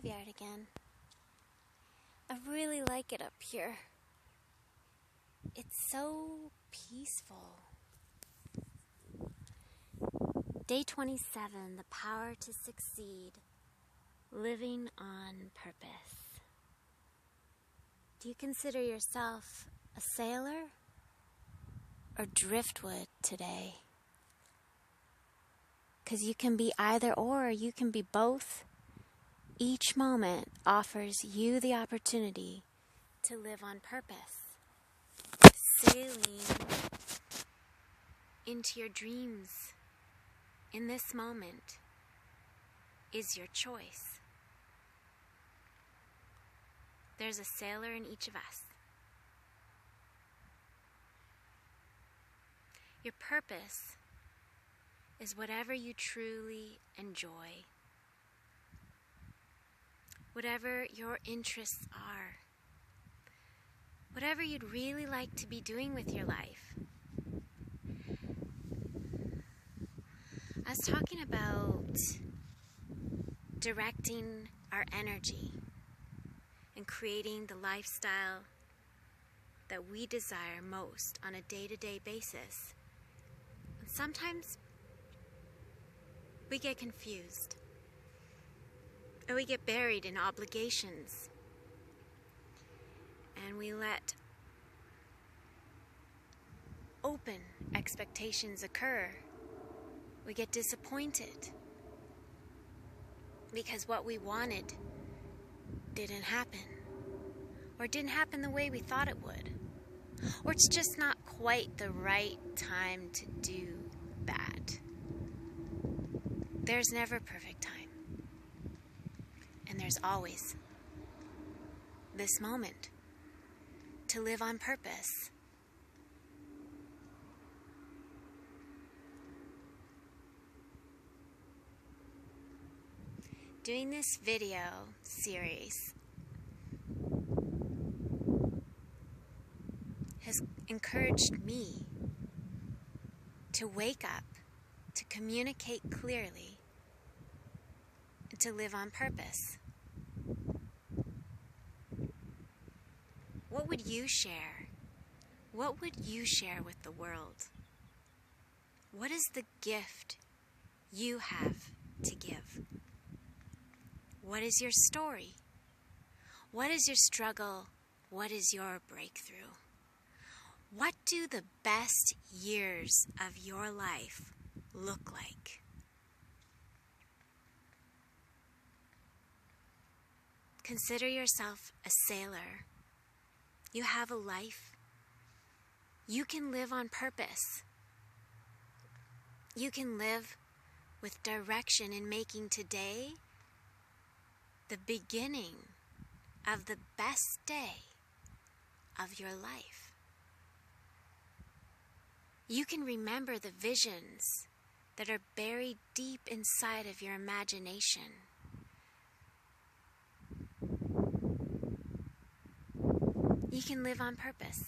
graveyard again. I really like it up here. It's so peaceful. Day 27, the power to succeed, living on purpose. Do you consider yourself a sailor or driftwood today? Because you can be either or, you can be both. Each moment offers you the opportunity to live on purpose. Sailing into your dreams in this moment is your choice. There's a sailor in each of us. Your purpose is whatever you truly enjoy, whatever your interests are, whatever you'd really like to be doing with your life. I was talking about directing our energy and creating the lifestyle that we desire most on a day-to-day basis. And sometimes we get confused, or we get buried in obligations, and we let open expectations occur. We get disappointed because what we wanted didn't happen, or didn't happen the way we thought it would, or it's just not quite the right time to do that. There's never a perfect time, and there's always this moment to live on purpose. Doing this video series has encouraged me to wake up, to communicate clearly, and to live on purpose. What would you share? What would you share with the world? What is the gift you have to give? What is your story? What is your struggle? What is your breakthrough? What do the best years of your life look like? Consider yourself a sailor. You have a life. You can live on purpose. You can live with direction in making today the beginning of the best day of your life. You can remember the visions that are buried deep inside of your imagination. You can live on purpose.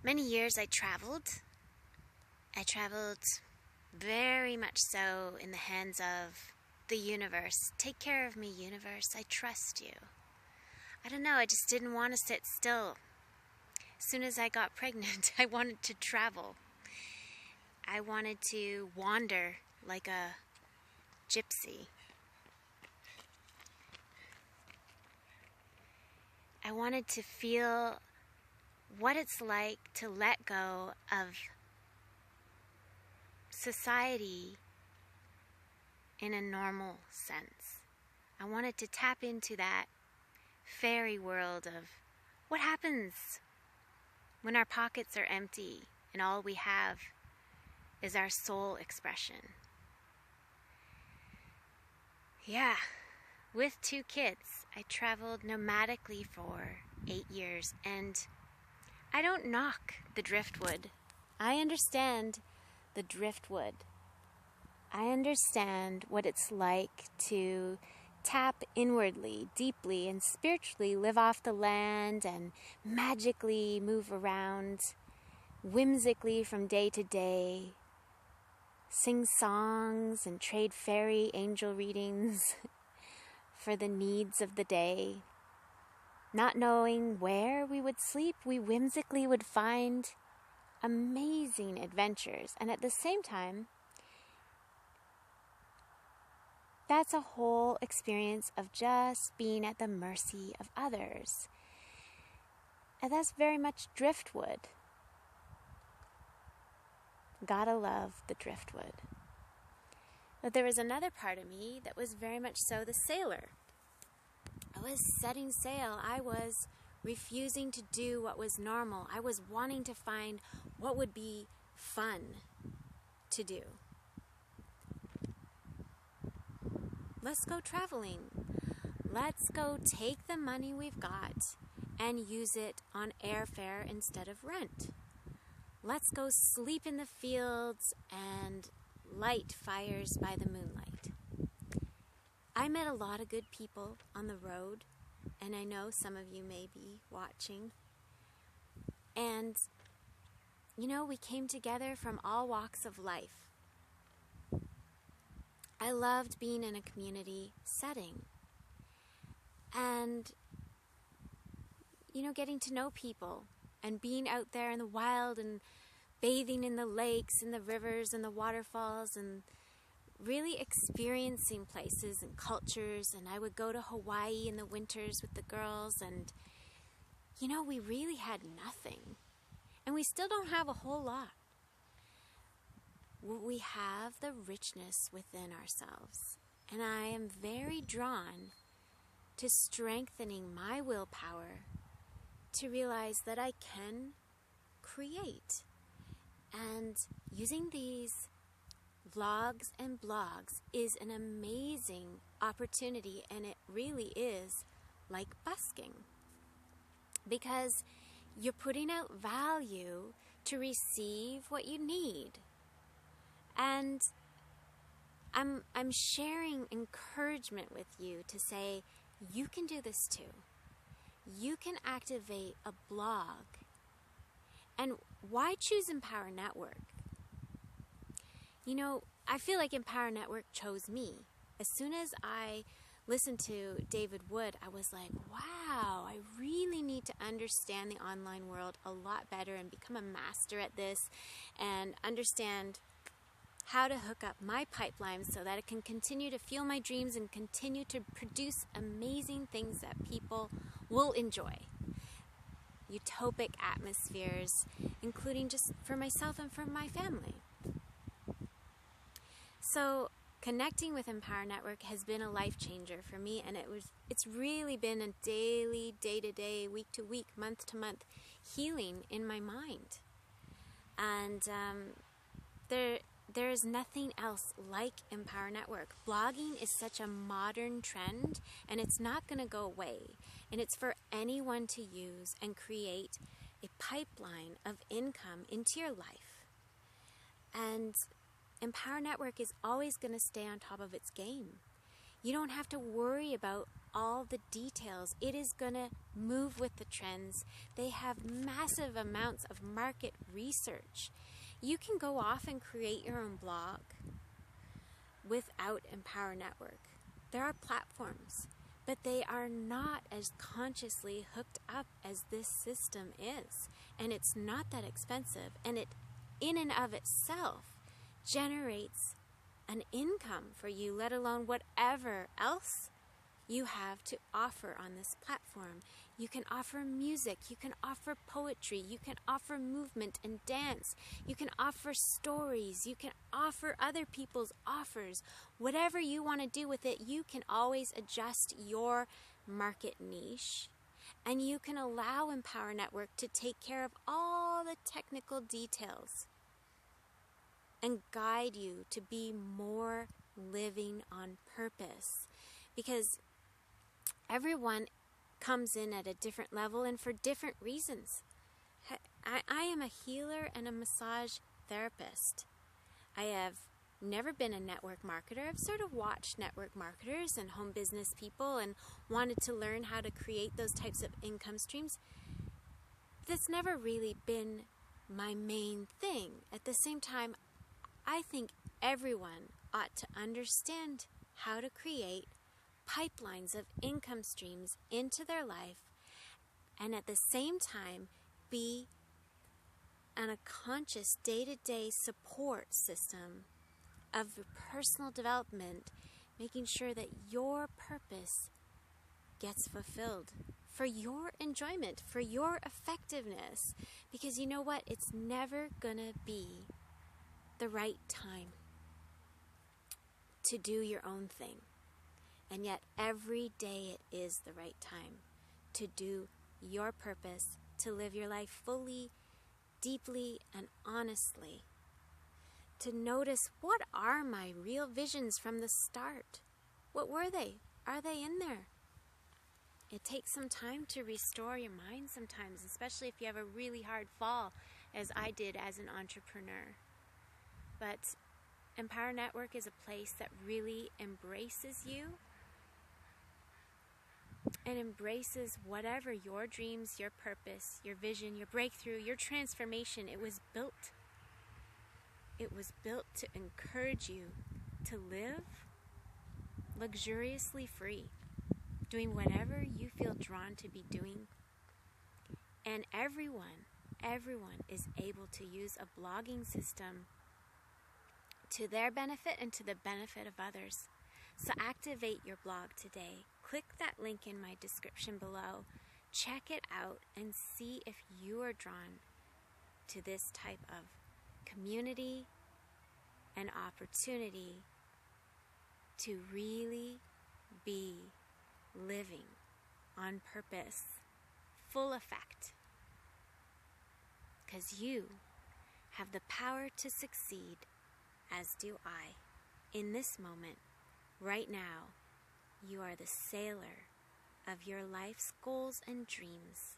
Many years I traveled. I traveled very much so in the hands of the universe. Take care of me, universe. I trust you. I don't know, I just didn't want to sit still. As soon as I got pregnant, I wanted to travel. I wanted to wander like a gypsy. I wanted to feel what it's like to let go of society in a normal sense. I wanted to tap into that fairy world of what happens when our pockets are empty and all we have is our soul expression. Yeah, with 2 kids, I traveled nomadically for 8 years, and I don't knock the driftwood. I understand the driftwood. I understand what it's like to tap inwardly, deeply, and spiritually live off the land and magically move around whimsically from day to day, sing songs and trade fairy angel readings for the needs of the day. Not knowing where we would sleep, we whimsically would find amazing adventures. And at the same time, that's a whole experience of just being at the mercy of others. And that's very much driftwood. Gotta love the driftwood. But there was another part of me that was very much so the sailor. I was setting sail. I was refusing to do what was normal. I was wanting to find what would be fun to do. Let's go traveling. Let's go take the money we've got and use it on airfare instead of rent. Let's go sleep in the fields and light fires by the moonlight. I met a lot of good people on the road, and I know some of you may be watching. And, we came together from all walks of life. I loved being in a community setting and, getting to know people and being out there in the wild and bathing in the lakes and the rivers and the waterfalls and really experiencing places and cultures. And I would go to Hawaii in the winters with the girls, and we really had nothing, and we still don't have a whole lot. We have the richness within ourselves, and I am very drawn to strengthening my willpower to realize that I can create. And using these vlogs and blogs is an amazing opportunity, and it really is like busking, because you're putting out value to receive what you need. And I'm sharing encouragement with you to say, you can do this too. You can activate a blog. And why choose Empower Network? I feel like Empower Network chose me. As soon as I listened to David Wood, I was like, wow, I really need to understand the online world a lot better and become a master at this and understand how to hook up my pipeline so that it can continue to fuel my dreams and continue to produce amazing things that people will enjoy. Utopic atmospheres, including just for myself and for my family. So connecting with Empower Network has been a life changer for me, and it's really been a daily, day-to-day, week-to-week, month-to-month healing in my mind. And there is nothing else like Empower Network. Blogging is such a modern trend, and it's not going to go away. And it's for anyone to use and create a pipeline of income into your life. And Empower Network is always going to stay on top of its game. You don't have to worry about all the details. It is going to move with the trends. They have massive amounts of market research. You can go off and create your own blog without Empower Network. There are platforms, but they are not as consciously hooked up as this system is. And it's not that expensive. And it, in and of itself, generates an income for you, let alone whatever else you have to offer on this platform. You can offer music, you can offer poetry, you can offer movement and dance, you can offer stories, you can offer other people's offers. Whatever you want to do with it, you can always adjust your market niche, and you can allow Empower Network to take care of all the technical details and guide you to be more living on purpose. Because everyone comes in at a different level and for different reasons. I am a healer and a massage therapist. I have never been a network marketer. I've sort of watched network marketers and home business people and wanted to learn how to create those types of income streams. That's never really been my main thing. At the same time, I think everyone ought to understand how to create pipelines of income streams into their life, and at the same time be on a conscious day-to-day support system of personal development, making sure that your purpose gets fulfilled for your enjoyment, for your effectiveness. Because you know what? It's never gonna be the right time to do your own thing. And yet every day it is the right time to do your purpose, to live your life fully, deeply, and honestly. To notice, what are my real visions from the start? What were they? Are they in there? It takes some time to restore your mind sometimes, especially if you have a really hard fall, as I did as an entrepreneur. But Empower Network is a place that really embraces you and embraces whatever your dreams, your purpose, your vision, your breakthrough, your transformation. It was built to encourage you to live luxuriously free, doing whatever you feel drawn to be doing. And everyone is able to use a blogging system to their benefit and to the benefit of others. So activate your blog today. Click that link in my description below. Check it out and see if you are drawn to this type of community and opportunity to really be living on purpose, full effect. Because you have the power to succeed, as do I. In this moment, right now, you are the sailor of your life's goals and dreams.